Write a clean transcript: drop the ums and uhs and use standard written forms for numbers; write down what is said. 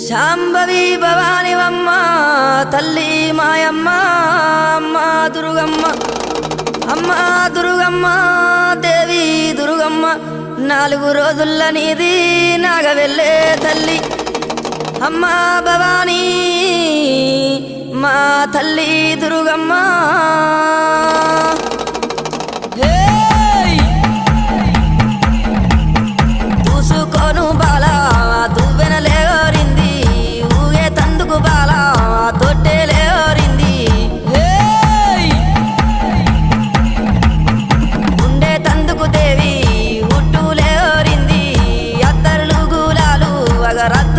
శాంభవి భవానివమ్మ తల్లి మాయమ్మ అమ్మ దుర్గమ్మ అమ్మ దుర్గమ్మ దేవి దుర్గమ్మ 4 రోజుల నీది నాగవెల్లే తల్లి అమ్మ భవాని మా తల్లి దుర్గమ్మ చూసుకోను బాలా దువ్వెనలేరింది ఊగే తందుకు బాలా తొట్టెలేరింది ఉండే తందుకు దేవి ఉట్టులేరింది అత్తరులు గులాలు అగరత్తు